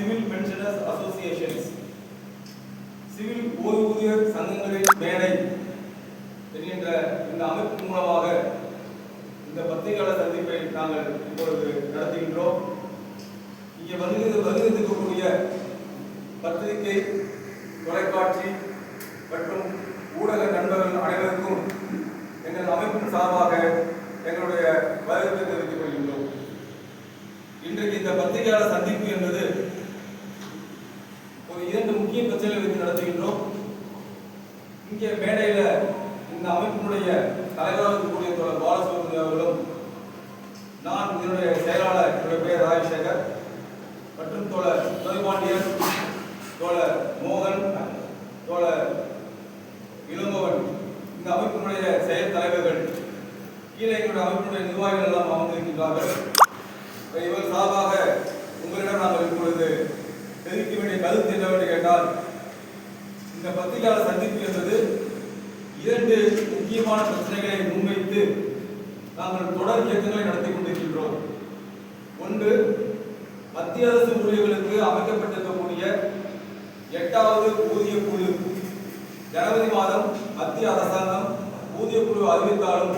Civil pensioners associations, civil ஓய்வூதியர் சங்கங்களின் மேடை என்கின்ற இந்த அமைப்பு மூலமாக இந்த பத்திரிகையாளர் சந்திப்பை நாங்கள் இப்பொழுது நடத்துகின்றோம். இங்கே வருகிறதுக்கூடிய பத்திரிகை, தொலைக்காட்சி மற்றும் ஊடக நண்பர்கள் அனைவருக்கும் எங்கள் அமைப்பின் சார்பாக எங்களுடைய வரவேற்பை தெரிவித்துக் கொள்கின்றோம். இன்றைக்கு இந்த பத்திரிகையாளர் சந்திப்பு என்பது ஒரு 2 முக்கிய பிரச்சனைகளை வைத்து நடத்துகின்றோம். இங்கே மேடையில இந்த அமைப்பினுடைய தலைவராக இருக்கக்கூடிய தோழர் பாலசுப்ரமணியம் அவர்களும், நான் இதனுடைய செயலாளர், என்னுடைய பெயர் ராஜசேகர், மற்றும் தோழர் துரைபாண்டியன், தோழர் மோகன், தோழர் இளங்கோவன், இந்த அமைப்பினுடைய செயல் தலைவர்கள், கீழே எங்களுடைய அமைப்பினுடைய நிர்வாகிகள் எல்லாம் அமர்ந்திருக்கின்றார்கள். இவர் சார்பாக உங்களிடம் நாங்கள் இப்பொழுது தெரிவிக்க வேண்டிய கருத்து என்னவென்று கேட்டால், இந்த பத்திரிகையாளர் சந்திப்பு என்பது 2 முக்கியமான பிரச்சனைகளை முன்வைத்து நாங்கள் தொடர் இயக்கங்களை நடத்தி கொண்டிருக்கின்றோம். ஒன்று, மத்திய அரசு ஊழியர்களுக்கு அமைக்கப்பட்டிருக்கக்கூடிய 8வது ஊதிய குழு. ஜனவரி மாதம் மத்திய அரசாங்கம் ஊதிய குழு அறிவித்தாலும்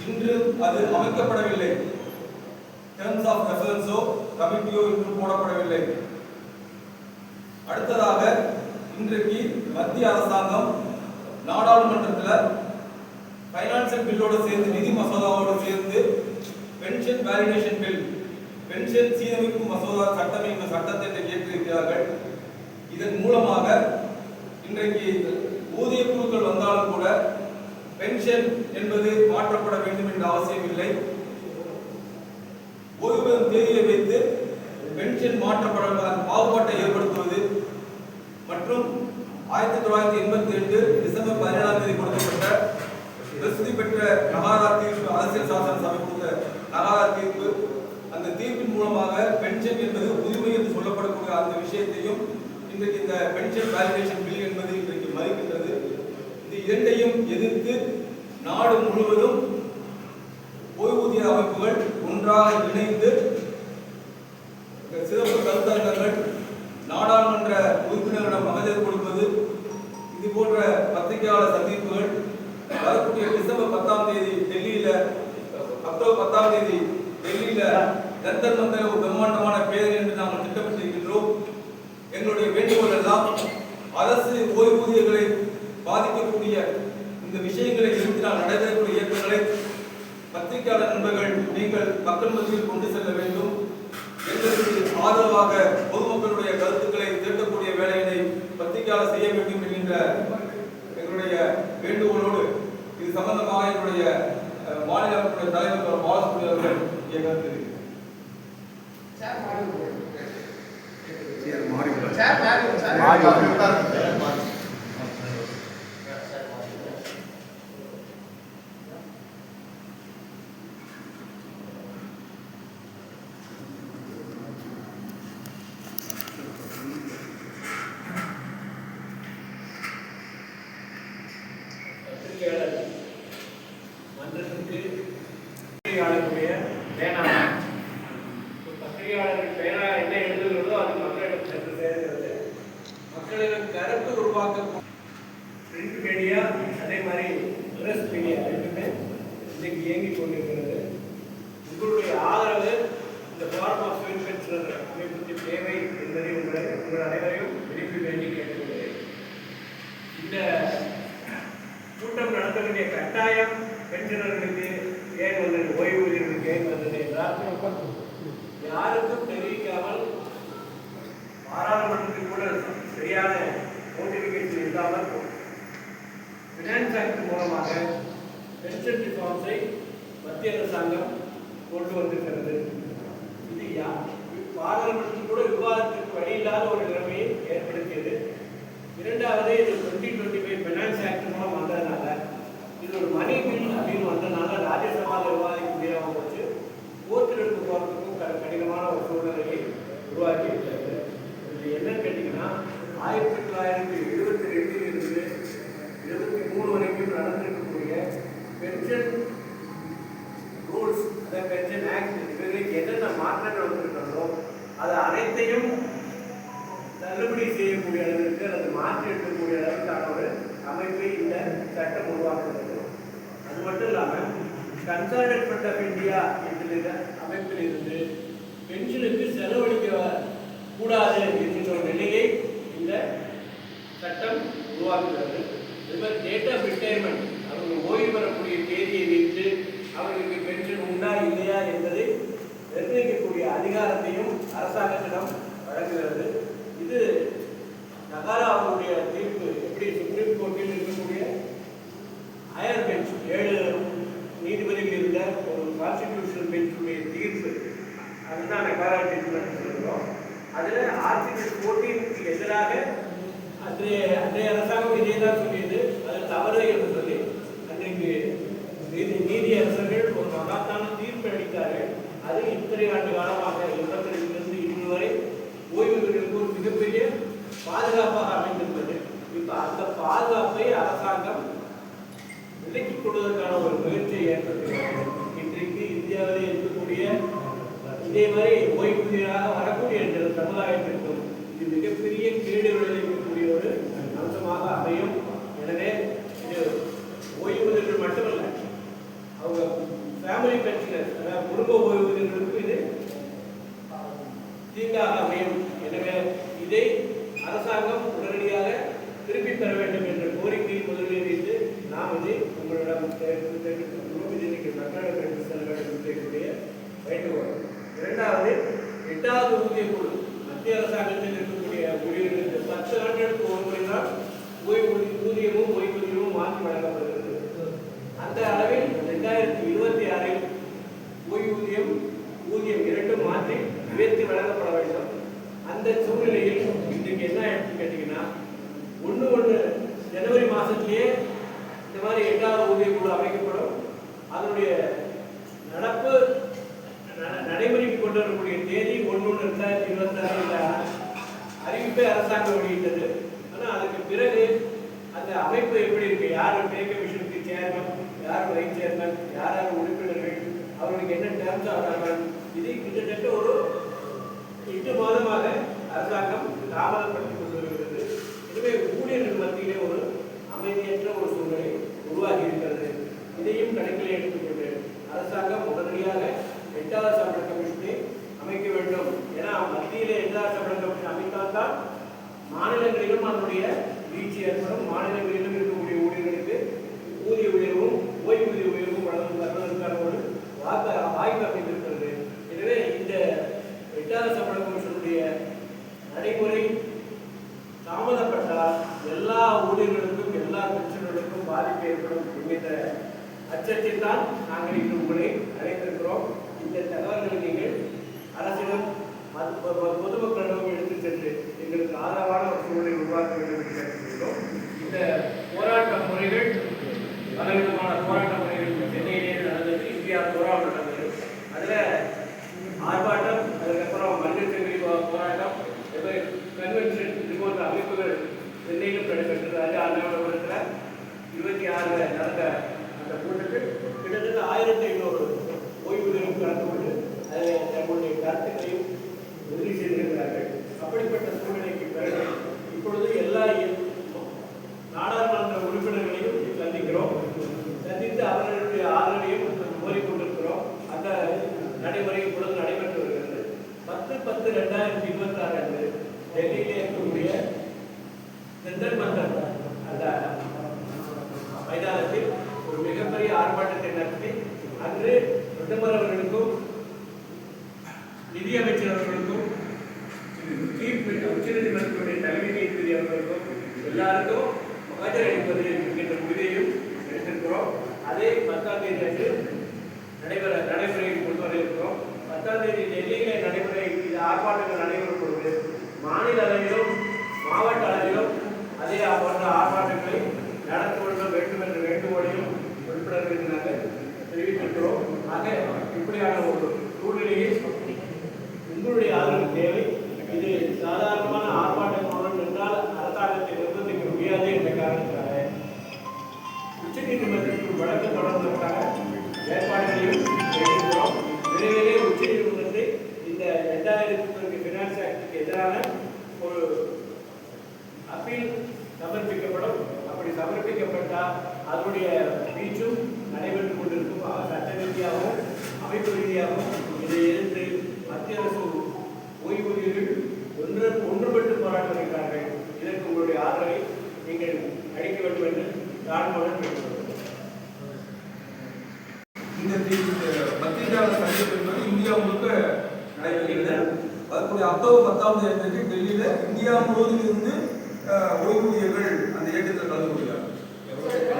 இன்று அது அமைக்கப்படவில்லை. டர்ம்ஸ் ஆஃப் ரெஃபரன்ஸோ கமிட்டியோ இன்று போடப்படவில்லை. அடுத்ததாக, இன்றைக்கு மத்திய அரசாங்கம் நாடாளுமன்றத்தில் பைனான்சியல் பில்லோடு சேர்ந்து, நிதி மசோதாவோடு சேர்ந்து பென்ஷன் வேலிடேஷன் பில், பென்ஷன் சீரமைப்பு மசோதா சட்டம் என்ற சட்டத்தை இயற்றியிருக்கிறார்கள். இதன் மூலமாக இன்றைக்கு ஊதிய குழுக்கள் வந்தாலும் கூட பென்ஷன் என்பது மாற்றப்பட வேண்டும் என்ற அவசியம் இல்லை. ஓய்வு பெறும் தேதியை வைத்து பென்ஷன் மாற்றப்பட பாகுபாட்டை ஏற்படுத்துவது மற்றும் 1982 டிசம்பர் 17ஆம் தேதி கொடுக்கப்பட்ட பிரசித்தி பெற்ற நகாரா தீர்ப்பு, அரசியல் சாசன சபை கொடுத்த நகாரா தீர்ப்பு, அந்த தீர்ப்பின் மூலமாக பென்ஷன் என்பது உரிமை என்று சொல்லப்படக்கூடிய அந்த விஷயத்தையும் இன்றைக்கு இந்த பென்ஷன் வேலிடேஷன் பில் என்பது இன்றைக்கு மறுக்கின்றது. இந்த 2ஐயும் எதிர்த்து நாடு முழுவதும் ஓய்வூதிய அமைப்புகள் ஒன்றாக இணைந்து சிறப்பு கருத்தரங்கங்கள், நாடாளுமன்ற உறுப்பினர்களிடம் மகஜர் கொடுப்பது, இது போன்ற பத்திரிகையாளர் சந்திப்புகள் வரக்கூடிய டிசம்பர் 10ஆம் தேதி டெல்லியில, அக்டோபர் 10ஆம் தேதி டெல்லியில ஜந்தர் மந்தர் ஒரு பிரம்மாண்டமான பேரணி என்று நாங்கள் திட்டமிட்டிருக்கின்றோம். எங்களுடைய வேண்டுகோள் எல்லாம், அரசு ஓய்வூதியர்களை பாதிக்கக்கூடிய இந்த விஷயங்களை நிறுத்தினால் நடைபெறக்கூடிய இயக்கங்களை பத்திரிகையாளர் நண்பர்கள் நீங்கள் மக்கள் மத்தியில் கொண்டு செல்ல வேண்டும். எங்களுக்கு ஆதரவாக பொதுமக்களுடைய கருத்துக்களை திரட்டக்கூடிய வேலையினை பத்திரிகையாளர் செய்ய வேண்டும் என்கின்ற எங்களுடைய வேண்டுகோளோடு இது சம்பந்தமாக என்னுடைய மாநில அமைப்புடைய தலைவர் பாலசுப்ரமணியம் அவர்கள் இங்கே கருத்து பத்திரிகையாளர்கள் பேனா என்ன எழுதுகிறதோ அது மக்களிடம் சென்று சேர்கிறது. மக்களிடம் கருத்து உருவாக்க பிரிண்ட் மீடியா, அதே மாதிரி பிரஸ் மீடியா ரெண்டுமே இன்னைக்கு இயங்கிக் கொண்டிருக்கிறது. உங்களுடைய ஆதரவு இந்த ஃபாரம் ஆஃப் சிவில் பென்ஷனர் அமைப்புக்கு தேவை என்பதை உங்கள் அனைவரையும் விரும்பி வேண்டி கேட்டுக்கொள்கிறேன். இந்த கூட்டம் நடத்த வேண்டிய கட்டாயம் பென்ஷனர்களுக்கு ஏன் வந்தது, ஓய்வூதியர்களுக்கு ஏன் வந்தது என்றால், யாருக்கும் தெரிவிக்காமல் பாராளுமன்றத்தில் கூட சரியான நோட்டிபிகேஷன் இல்லாமல் ஃபினான்ஸ் ஆக்ட் மூலமாக பென்ஷன் ரிஃபார்ம்ஸை மத்திய அரசாங்கம் கொண்டு வந்திருக்கிறது. இது பாராளுமன்றத்தில் கூட விவாதத்திற்கு வழியில்லாத ஒரு நிலைமையை ஏற்படுத்தியது. இரண்டாவது, இது 2025 ஃபினான்ஸ் ஆக்ட் மூலம் வந்ததுனால, இது ஒரு மணி பில் அப்படின்னு வந்ததுனால ராஜ்யசபாவில் விவாதிக்க முடியாமல் போச்சு. கோர்ட்டில் எடுத்து போகிறதுக்கும் கடினமான ஒரு சூழ்நிலையை உருவாக்கி இருக்கிறது. இது என்னன்னு கேட்டிங்கன்னா, 1972 இருந்து 23 வரைக்கும் நடந்திருக்கக்கூடிய பென்ஷன் ரூல்ஸ், அந்த பென்ஷன் ஆக்ட், இவர்களுக்கு என்னென்ன மாற்றங்கள் வந்திருக்கிறதோ அது அனைத்தையும் செய்வதற்கான ஒரு அமைப்பை இந்த சட்டம் உருவாக்குகிறது. அது மட்டும் இல்லாமல் கன்சர்வேட் ஃப்ரண்ட் ஆஃப் இந்தியா என்கிற அமைப்பில் இருந்து பென்ஷனுக்கு செலவழிக்க கூடாது என்கின்ற ஒரு நிலையை இந்த சட்டம் உருவாக்குகிறது. இதுமாதிரி டேட் ஆஃப் ரிட்டையர்மெண்ட், அவங்க ஓய்வு பெறக்கூடிய தேதியை வைத்து அவர்களுக்கு பென்ஷன் உண்டா இல்லையா என்பதை நிர்ணயிக்கக்கூடிய அதிகாரத்தையும் அரசாங்கத்திடம் வழங்குகிறது. இது நகாரா அவருடைய தீர்ப்பு எப்படி சுப்ரீம் கோர்ட்டில் இருக்கக்கூடிய ஹையர் பெஞ்ச் 7 நீதிபதிகள் இருந்த ஒரு கான்ஸ்டிடியூஷனல் பெஞ்சுடைய தீர்ப்பு, அதுதான் நகாரா ஜட்ஜ்மெண்ட் சொல்கிறோம். அதில் ஆர்டிகல் 14க்கு எதிராக அன்றைய அரசாங்கம் இதே தான் சொல்லியது, அது தவறு என்று சொல்லி அன்றைக்கு நீதி அரசர்கள் ஒரு மகத்தான தீர்ப்பு அளித்தார்கள். அது இத்தனை ஆண்டு காலமாக 82லிருந்து இன்று வரை ஓய்வூதியர்களுக்கு ஒரு மிகப்பெரிய பாதுகாப்பாக அமைந்திருந்தது. இப்போ அந்த பாதுகாப்பை அரசாங்கம் விலக்கிக் கொள்வதற்கான ஒரு முயற்சியை ஏற்படுத்துகிறது. இன்றைக்கு இந்தியாவிலே இருக்கக்கூடிய இதே மாதிரி ஓய்வூதியராக வரக்கூடிய சமுதாயத்திற்கும் இது மிகப்பெரிய கேடு விளைவிக்கக்கூடிய ஒரு அம்சமாக அமையும். எனவே இது ஓய்வூதியர்கள் மட்டுமல்ல, அவங்க ஃபேமிலி பென்ஷனர், அதாவது குடும்ப ஓய்வூதியர்களுக்கும் இது தீங்காக அமையும். எனவே இதை அரசாங்கம் உடனடியாக திருப்பி பெற வேண்டும் என்ற கோரிக்கையை முதலில் வைத்து நாம் இதை உங்களிடம் தெரிவித்துள்ளோம். இது இன்னைக்கு மக்களிடம் செல்ல வேண்டும் செய்யக்கூடிய வேண்டுகோள். இரண்டாவது, 8வது ஊதிய குழு மத்திய அரசாங்கத்தில் இருக்கக்கூடிய ஊழியர்களுக்கு 10 ஆண்டுகளுக்கு ஒரு முறை தான் ஊதியமும் ஓய்வூதியமும் மாற்றி வழங்கப்படுகிறது. அந்த அளவில் 2026 ஓய்வூதியம் ஊதியம் இரண்டும் மாற்றி உயர்த்தி வழங்கப்பட வேண்டும். அந்த சூழ்நிலையில் இன்றைக்கு என்ன ஆயிடுச்சு கேட்டீங்கன்னா, 1 ஜனவரி மாதத்திலேயே இந்த மாதிரி 8வது ஊதிய குழு அமைக்கப்படும். அதனுடைய நடப்பு நடைமுறைக்கு கொண்டு வரக்கூடிய தேதி 1/1/2026 அறிவிப்பை அரசாங்கம் வெளியிட்டது. ஆனால் அதுக்கு பிறகு அந்த அமைப்பு எப்படி இருக்கு, யார் பே கமிஷனுக்கு சேர்மன், யார் வைஸ் சேர்மன், யார் உறுப்பினர்கள், அவர்களுக்கு என்ன டேர்ம்ஸ் ஆகிறார்கள், இது கிட்டத்தட்ட ஒரு 8 மாதமாக அரசாங்கம் தாமதப்படுத்திக் கொண்டு வருகிறது. இதுவே ஊழியர்கள் மத்தியிலே ஒரு அமைதியற்ற ஒரு சூழ்நிலை உருவாகி இருக்கிறது. இதையும் கணக்கில் எடுத்துக்கொண்டு அரசாங்கம் உடனடியாக 8வது சம்பள கமிஷனை அமைக்க வேண்டும். ஏன்னா மத்தியிலே 8வது சம்பள கமிஷன் அமைத்தால்தான் மாநிலங்களிலும் அதனுடைய வீழ்ச்சி ஏற்படும். மாநிலங்களிலும் இருக்கக்கூடிய ஊழியர்களுக்கு ஊதிய உயர்வும் ஓய்வூதிய உயர்வும் வழங்குவதற்கான ஒரு வாய்ப்பு அமைந்திருக்கிறது. எனவே இந்த 8வது சம்பள கமிஷனுடைய நடைமுறை தாமதப்பட்டால் எல்லா ஊழியர்களுக்கும் எல்லா பென்ஷன்களுக்கும் பாதிப்பு ஏற்படும் என்கின்ற அச்சத்தில் தான் நாங்கள் இன்று உங்களை அழைத்திருக்கிறோம். இந்த தகவல்களை நீங்கள் அரசிடம் பொதுமக்களிடம் எடுத்துச் சென்று எங்களுக்கு ஆதரவான ஒரு சூழலை உருவாக்க வேண்டும் என்று கேட்டுக்கொள்கிறோம். இந்த போராட்ட முறைகள் பலவிதமான போராட்ட முறைகள் சென்னையிலே நடந்தது, இந்தியா போராட்டம் நடந்தது. அதில் ஆர்ப்பாட்டம், அதுக்கப்புறம் மஞ்சள் சங்கிலி போராட்டம், கன்வென்ஷன், இது போன்ற அமைப்புகள் சென்னையிலும் நடைபெற்றது. அது அண்ணாமலைபுரத்தில் 26 நடந்த அந்த கூட்டத்தில் கிட்டத்தட்ட 1500 ஓய்வூதியம் கலந்து கொண்டு அதில் தங்களுடைய கருத்துக்களையும் உறுதி செய்திருக்கிறார்கள். அப்படிப்பட்ட சூழ்நிலைக்கு பிறகு இப்பொழுது எல்லா நாடாளுமன்ற உறுப்பினர்களையும் சந்திக்கிறோம். சந்தித்து அவர்களுடைய ஆதரவையும் கோரிக்கொண்டிருக்கிறோம். அந்த நடைமுறை இப்பொழுது நடைபெற்று வருகிறது. 10/10/2026 அன்று டெல்லியிலே இருக்கக்கூடிய ஜந்தர் மந்தர் அந்த மைதானத்தில் ஒரு மிகப்பெரிய ஆர்ப்பாட்டத்தை நடத்தி அன்று பிரதமர் அவர்களுக்கும் நிதியமைச்சர் அவர்களுக்கும் உச்சநீதிமன்றத்துடைய தலைமை நீதிபதி அவர்களுக்கும் எல்லாருக்கும் மகஜர் அளிப்பது என்கின்ற முடிவையும் எடுத்திருக்கிறோம். அதே 10ஆம் தேதி அன்று நடைமுறையில் கொண்டு வர இருக்கிறோம். 10ஆம் தேதி டெல்லியிலே நடைமுறை இது ஆர்ப்பாட்டங்கள் நடைபெறும் பொழுது மாநில அளவிலும் மாவட்ட அளவிலும் அதே போன்ற ஆர்ப்பாட்டங்களை நடத்த வேண்டும் என்ற வேண்டுகோளையும் உறுப்பினர்களுக்கு நாங்கள் தெரிவித்திருக்கிறோம். ஆக இப்படியான ஒரு சூழ்நிலையை உங்களுடைய ஆதரவு தேவை. இது சாதாரணமான ஆர்ப்பாட்டங்களுடன் என்றால் அரசாங்கத்தை நிர்பந்திக்க முடியாது என்ற காரணத்தினால உச்சநீதிமன்றத்திற்கு வழக்கு தொடர்வதற்கான ஏற்பாடுகளையும் செய்திருக்கிறோம். விரைவிலே உச்சநீதிமன்றத்தை இந்த 2020 ஃபினான்ஸ் ஆக்டுக்கு எதிரான ஒரு அப்பீல் சமர்ப்பிக்கப்படும். வைக்கப்பட்டால் அதனுடைய வீச்சும் நடைபெற்றுக் கொண்டிருக்கும். சட்ட ரீதியாகவும் அமைப்பு ரீதியாகவும் இதை எதிர்த்து மத்திய அரசு ஓய்வூதியர்கள் ஒன்றுபட்டு போராட்டம் இருக்கிறார்கள். இதற்கு உங்களுடைய ஆதரவை நீங்கள் அளிக்க வேண்டும் என்று தாழ்மையுடன் கேட்டுக்கொள்கிறேன். இந்த பத்திரிகையாளர் சந்திப்பு என்பது இந்தியா முழுக்க நடைபெறுகிறது. அதற்குரிய அக்டோபர் 10ஆம் தேதி டெல்லியில இந்தியா முழுவதும் இருந்து ஓய்வூதியர்கள் அந்த இயக்கத்தில் கலந்து கொள்கிறார்கள்.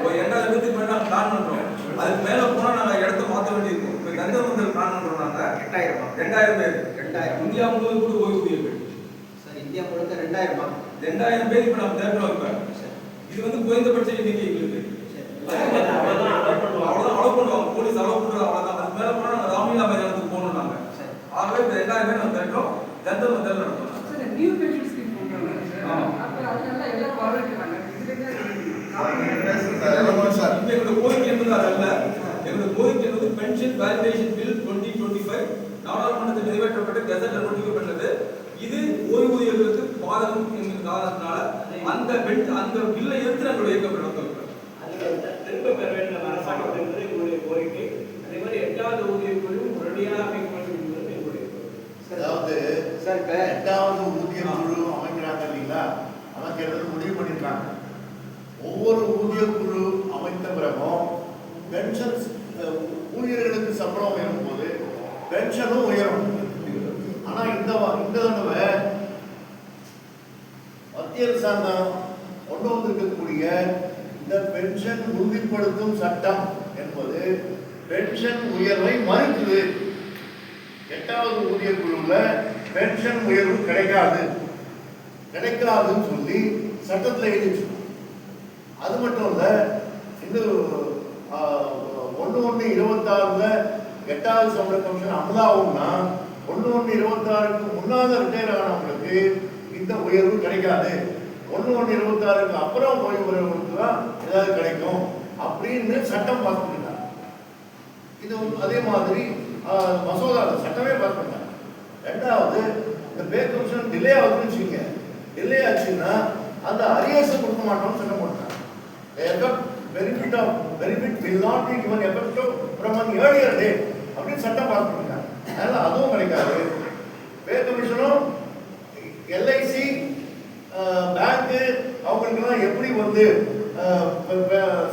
2000 இடத்துக்கு மேல நாங்கள் பிளான் பண்றோம். அதுக்கு மேல போனா நாங்க இடத்த மாற்ற வேண்டியிருக்கும். இப்ப கந்தமந்தல் பிளான் பண்றோம். நாங்க 2000 பேர் இந்தியா முழுவதும் கூட ஓய்வூதியர்கள். சார் இந்தியா முழுக்க 2000 பேர் இப்ப நம்ம தேடுறோம். இப்ப இது வந்து குறைந்தபட்ச எண்ணிக்கை எங்களுக்கு. அவ்வளவுதான் அலோவ் பண்ணுவாங்க. போலீஸ் அலோவ் பண்றது அவ்வளவுதான். அதுக்கு மேல போனா நாங்க ராம்லீலா மைதானத்துக்கு போகணும். நாங்க ஆகவே இந்த 2000 பேர் நம்ம தேடுறோம். கந்தமந்தல் நடத்தணும். நியூ பென்ஷன் ஸ்கீம் போடுறாங்க சார். அப்ப அதனால எல்லாரும் வரவேற்கிறாங்க. எங்களுடைய கோரிக்கை என்பது அதல்ல. எங்களுடைய கோரிக்கை என்பது பென்ஷன் வேலிடேஷன் பில் 2025 நாடாளுமன்றத்தில் நிறைவேற்றப்பட்டு கெசட்ல நோட்டிஃபை பண்ணது. இது ஓய்வூதியர்களுக்கு பாதகம் என்கிற காரணத்தினால அந்த பில்லை எதிர்த்து நாங்கள் இயக்கம் நடத்தோம். திரும்ப பெற வேண்டும் அரசாங்கம் என்பது எங்களுடைய கோரிக்கை. அதே மாதிரி 8வது ஊதியக்குழு உடனடியாக அமைக்க வேண்டும் என்பது எங்களுடைய கோரிக்கை. அதாவது சார் இப்ப 8வது ஊதியக்குழு அமைக்கிறாங்க இல்லைங்களா, அமைக்கிறது முடிவு பண்ணிருக்காங்க. ஒவ்வொரு ஊதியக்குழு அமைத்த பிறகும் பென்ஷன் ஊழியர்களுக்கு சம்பளம் உயரும் போது பென்ஷனும் உயரும். ஆனா இந்த தடவை மத்திய அரசாங்கம் கொண்டு வந்திருக்கக்கூடிய இந்த பென்ஷன் உறுதிப்படுத்தும் சட்டம் என்பது பென்ஷன் உயர்வை மறுக்குது. 8வது ஊதியக்குழுல பென்ஷன் உயர்வு கிடைக்காதுன்னு சொல்லி சட்டத்தில் எழுதிச்சு. அது மட்டும் இல்ல, இந்த 1/1/26 8வது சம்பள கமிஷன் அமலாகும்னா 1/1/26க்கு முன்னாத ரிட்டையர் ஆனவங்களுக்கு இந்த உயர்வு கிடைக்காது. 1/1/26க்கு அப்புறம் ஓய்வு பெறவங்களுக்கு தான் ஏதாவது கிடைக்கும் அப்படின்னு சட்டம் பாஸ் பண்ணிட்டாங்க. இது அதே மாதிரி மசோதா சட்டமே பாஸ் பண்ணிட்டாங்க. 2வது, இந்த பே கமிஷன் டிலே ஆகுதுன்னு வச்சுக்கோங்க. டிலே ஆச்சுன்னா அந்த அரியர்ஸ் கொடுக்க மாட்டோம்னு சட்டம் போட்டாங்க. benefit will not be given effective from an earlier date அப்படின்னு சட்டம் பாஸ் பண்ணிட்டாங்க. அதனால அதுவும் கிடைக்காது. பே கமிஷனும் எல்ஐசி பேங்க் அவங்களுக்கெல்லாம் எப்படி வந்து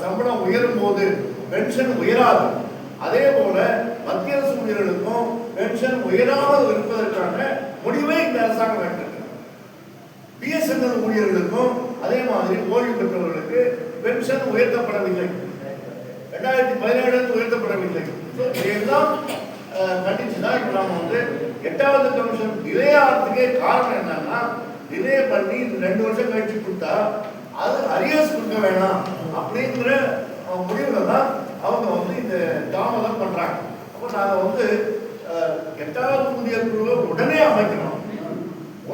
சம்பளம் உயரும் போது பென்ஷன் உயராது, அதே போல மத்திய அரசு ஊழியர்களுக்கும் பென்ஷன் உயராமல் இருப்பதற்கான முடிவை இந்த அரசாங்கம் எடுத்திருக்கிறது. பிஎஸ்என்எல் ஊழியர்களுக்கும் அதே மாதிரி ஓய்வு பெற்றவர்களுக்கு பென்ஷன் உயர்த்தப்படவில்லை. 2017 உயர்த்தப்படவில்லை. இதெல்லாம் கண்டிச்சுதான் இப்ப நாம வந்து 8வது கமிஷன் டிலே ஆகிறதுக்கே காரணம் என்னன்னா, டிலே பண்ணி 2 வருஷம் கழிச்சு கொடுத்தா அது அரியர்ஸ் கொடுக்க வேணாம் அப்படிங்கிற முடிவுல தான் அவங்க வந்து இந்த தாமதம் பண்றாங்க. அப்போ நாங்க வந்து 8வது ஊதியக்குழுவை உடனே அமைக்கணும்.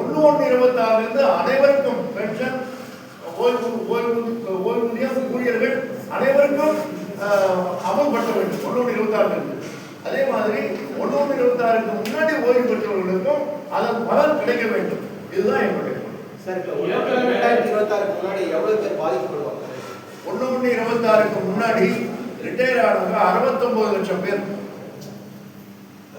1/1/26 அனைவருக்கும் பென்ஷன் ஓய்வூதியம் ஊழியர்கள் அனைவருக்கும் அமல்படுத்த வேண்டும். 1/1/26 அதே மாதிரி 1/1/26க்கு முன்னாடி ஓய்வு பெற்றவர்களுக்கும் அதன் பலன் கிடைக்க வேண்டும். இதுதான் எங்களுடைய சார். இப்போ 2026க்கு முன்னாடி எவ்வளவு பேர் பாதிக்கப்படுவாங்க? 1/1/26க்கு முன்னாடி ரிட்டையர் ஆனவங்க 69 லட்சம் பேர்.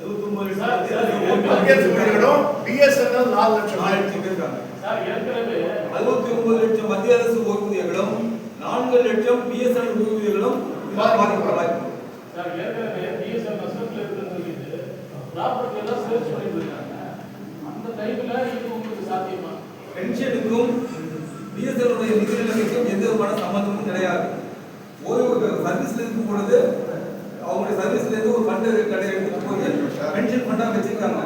69 ஊழியர்களும் பிஎஸ்என்எல் 4 லட்சம் பேர் இருக்காங்க. சார் ஏற்கனவே 69 லட்சம் மத்திய அரசு ஓய்வூதியர்களும் 4 லட்சம் பிஎஸ்என்எல் ஓய்வூதியர்களும் பாதிக்கப்படலாம். சார் ஏற்கனவே பிஎஸ்என் நஷ்டத்தில் இருக்கிறது ப்ராப்பர்ட்டி எல்லாம் சேல்ஸ் பண்ணிட்டு இருக்காங்க. அந்த டைம்ல இது உங்களுக்கு சாத்தியமா? பென்ஷனுக்கும் பிஎஸ்என்எல் நிதி நிலைமைக்கும் எந்த விதமான சம்பந்தமும் கிடையாது. ஓய்வு சர்வீஸ்ல இருக்கும் பொழுது அவங்களுடைய சர்வீஸ்ல இருந்து ஒரு ஃபண்ட் எடுத்துட்டு போய் பென்ஷன் ஃபண்டா வச்சிருக்காங்க.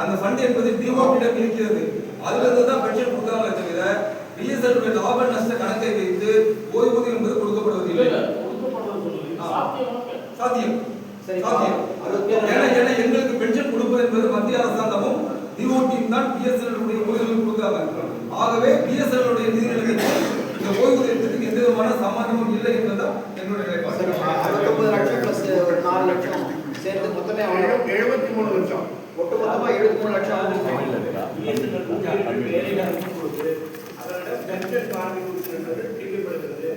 அந்த ஃபண்ட் என்பது டிஓபியிடம் இருக்கிறது. அதுல இருந்து தான் பென்ஷன் கொடுக்குறாங்களே தவிர பிஎஸ்என்எல் லாப நஷ்ட கணக்கை வைத்து ஓய்வூதியம் என்பது கொடுக்கப்படுவதில்லை. சாத்தியம். ஏன்னா எங்களுக்கு பென்ஷன் கொடுப்பது என்பது மத்திய அரசாங்கமும் டிஓடியும் தான் பிஎஸ்என்எல் ஊழியர்களுக்கு கொடுக்காங்க. ஆகவே பிஎஸ்என்எல் நிதி நிலைமைக்கு இந்த ஓய்வூதியத்துக்கு எந்த விதமான சம்பந்தமும் இல்லை என்பதுதான் எங்களுடைய நிலைப்பாடு. 69 லட்சம் பிளஸ் ஒரு 4 லட்சம் சேர்த்து மொத்தமே 73 லட்சம். ஒட்டுமொத்தமா 73 லட்சம் பிஎஸ்என்எல் ஊழியர்கள் வேலையில இருக்கும்போது அவரிடம் பென்ஷன் கார்டு கொடுக்கிறது திட்டப்படுகிறது.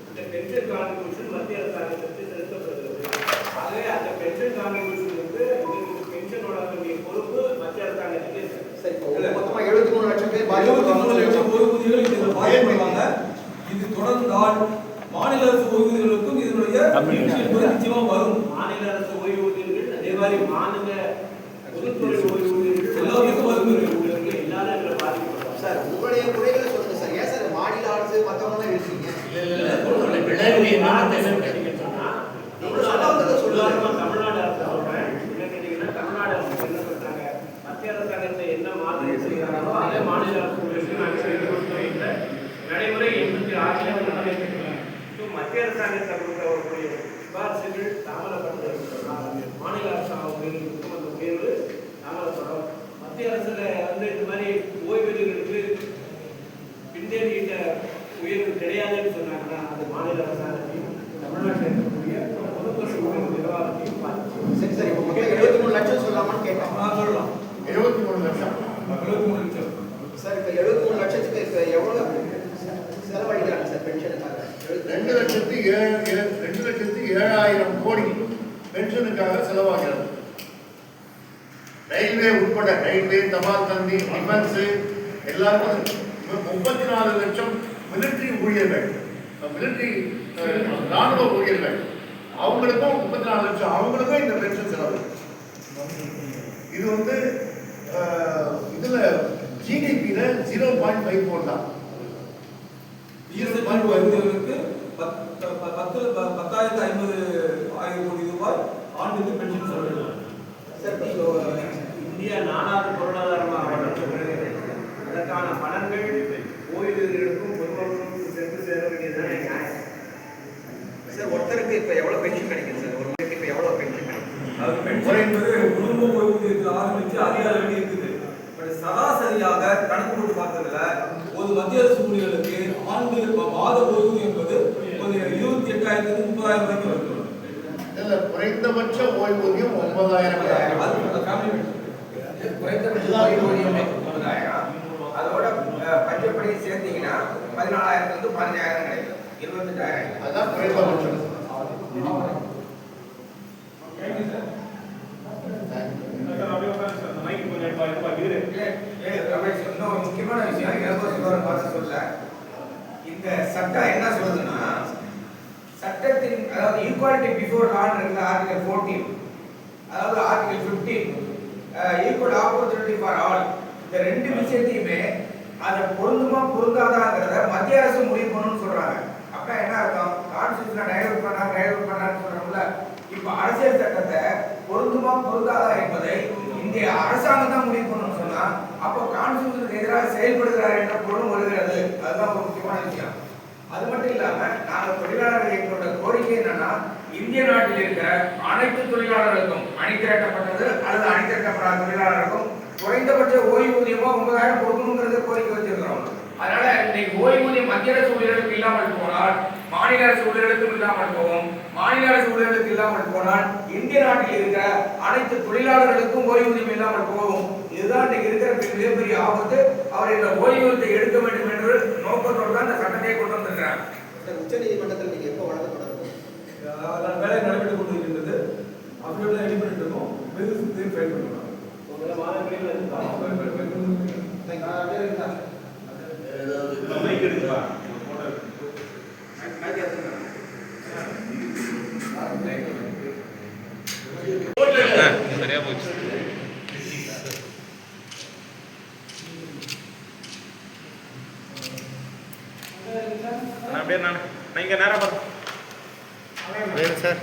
அந்த இருந்தால் மாநில அரசு ஓய்வூதியர்களுக்கும் இதனுடைய வீழ்ச்சி என்பது நிச்சயமா வரும். மாநில அரசு ஓய்வூதியர்கள் அதே மாதிரி மாநில பொதுத்துறை ஓய்வூதியர்கள் எல்லாத்துக்கும் வரும். ஊழியர்கள் எல்லாரும் இதுல பாதிக்கப்படுவாங்க. சார் உங்களுடைய குறைகளை சொல்லுங்க சார். ஏன் சார் மாநில அரசு மற்றவங்க இருக்கீங்க? தமிழ்நாடு அரசு சொல்றேன். என்ன கேட்டீங்கன்னா தமிழ்நாடு அரசு என்ன பண்றாங்க, மத்திய அரசாங்கத்தை என்ன மாதிரி செய்யறாங்களோ அதே மாநில அரசு நாங்கள் செய்து கொடுத்த நடைமுறை 86 மத்திய அரசாங்கத்தை கொடுக்கக்கூடிய சிபாரிசுகள் தாமதப்படுத்த மாநில அரசாங்கங்களுக்கு அந்த உயர்வு தாமதப்படும். மத்திய அரசுல வந்து இந்த மாதிரி ஓய்வூதியர்களுக்கு பின்னேறிட்ட உயர்வு கிடையாதுன்னு சொன்னாங்கன்னா அது மாநில அரசாங்கத்தையும் தமிழ்நாட்டில் இருக்கக்கூடிய பொதுத்துறை ஊழியர் நிர்வாகத்தையும் பாதிக்கும். சரி சார், இப்போ மொத்தம் 73 லட்சம் சொல்லலாமான்னு கேட்டேன். சொல்லலாம். 73 லட்சம். 73 லட்சம். சார் இப்போ 73 லட்சத்துக்கு இப்போ எவ்வளோ செலவழிக்கிறாங்க சார் பென்ஷனுக்காக? 2,07,000 கோடி பென்ஷனுக்காக செலவாகிறது. ரயில்வே உட்பட ரயில்வே, தபால் தந்தி, டிஃபென்ஸ் எல்லாருக்கும் 34 லட்சம் மிலிட்டரி ஊழியர்கள், மிலிட்டரி ராணுவ ஊழியர்கள், அவங்களுக்கும் 34 லட்சம், அவங்களுக்கும் இந்த பென்ஷன் செலவு. இது வந்து இதுல ஜிடிபியில 0.54 தான். பிஎஸ்என்எல் ஓய்வூதியர்களுக்கு 10,50 கோடி ரூபாய் ஆண்டுக்கு பென்ஷன் செலவிடுவார். சார் இப்போ இந்தியா 4வது பொருளாதாரமாக வளர்ச்சி பெறுகிறது. அதற்கான பலன்கள் ஓய்வூதியர்களுக்கும் பொதுமக்களுக்கும் சென்று சேர வேண்டியதுதானே நியாயம். சார் ஒருத்தருக்கு இப்போ எவ்வளோ பென்ஷன் கிடைக்கும் சார்? ஒரு முறைக்கு இப்போ எவ்வளோ பென்ஷன் கிடைக்கும்? அது பென்ஷன் என்பது குடும்ப ஓய்வூதியத்தில் ஆரம்பித்து அதிகார வேண்டி இருக்குது. பட் சராசரியாக கணக்கு போட்டு பார்த்ததுல ஒரு மத்திய அரசு ஊழியர்களுக்கு ஆண்டு மாத ஓய்வூதியம் என்பது ஒரு 28,000 to 30,000 வரைக்கும் வருது. இதுல குறைந்தபட்ச ஓய்வூதியம் 9,000. அது ஃபேமிலி குறைந்தபட்ச ஓய்வூதியமே 9,000. அதோட பஞ்சப்படி சேர்த்தீங்கன்னா 14,000 to 15,000 கிடைக்கும். 28,000. அதான் குறைந்தபட்சம். இன்னும் முக்கியமான விஷயம் சொல்ல, இந்த சட்டம் என்ன சொல்லுதுன்னா, சட்டத்தின் அதாவது ஈக்குவாலிட்டி பிஃபோர் லா இருக்குல்ல, ஆர்டிகல் 14, அதாவது article 15 equal opportunity for all, இந்த ரெண்டு விஷயத்தையுமே அதை பொருந்துமா பொருந்தாதாங்கிறத மத்திய அரசு முடிவு பண்ணணும்னு சொல்றாங்க. அப்ப என்ன அர்த்தம்? கான்ஸ்டிடியூஷனை டைவர்ட் பண்ணான்னு சொல்றோம்ல. இப்ப அரசியல் சட்டத்தை பொருந்துமா பொருந்தாதா என்பதை இந்திய அரசாங்கம் தான் முடிவு பண்ணணும்னு சொன்னா, அப்போ கான்ஸ்டிடியூஷனுக்கு எதிராக செயல்படுகிறார் என்ற பொருளும் வருகிறது. அதுதான் ஒரு முக்கியமான விஷயம். அது மட்டும் இல்லாம நாங்கள் தொழிலாளர்கள் எங்களோட கோரிக்கை என்னன்னா, இந்திய நாட்டில் இருக்கிற அனைத்து தொழிலாளர்களுக்கும், அணிதிரட்டப்பட்டது அல்லது அணிதிரட்டப்படாத தொழிலாளர்களுக்கும் குறைந்தபட்ச ஓய்வூதியமா 9,000 கொடுக்கணுங்கிறத கோரிக்கை வச்சிருக்கிறோம். அதனால இன்னைக்கு ஓய்வூதியம் மத்திய அரசு ஊழியர்களுக்கு இல்லாமல் போனால் மாநில அரசு ஊழியர்களுக்கும் இல்லாமல் போகும். மாநில அரசு ஊழியர்களுக்கு இல்லாமல் போனால் இந்திய நாட்டில் இருக்கிற அனைத்து தொழிலாளர்களுக்கும் ஓய்வூதியம் இல்லாமல் போகும். இதுதான் இன்னைக்கு இருக்கிற மிகப்பெரிய ஆபத்து. அவர் இந்த ஓய்வூதியத்தை எடுக்க வேண்டும் என்று நோக்கத்தோடு தான் இந்த சட்டத்தை கொண்டு வந்திருக்கிறார். உச்ச நீதிமன்றத்தில் நீங்க எப்போ வழக்கு தொடரும்? வேலை நடைபெற்றுக் கொண்டிருக்கின்றது. அப்படியே ரெடி பண்ணிட்டு இருக்கோம். வெகு ஃபைல் பண்ணுறோம். உங்களை மாதங்களில் சரியா போச்சு. அப்படியே நான் இங்க நேரம் பாருங்க சார்.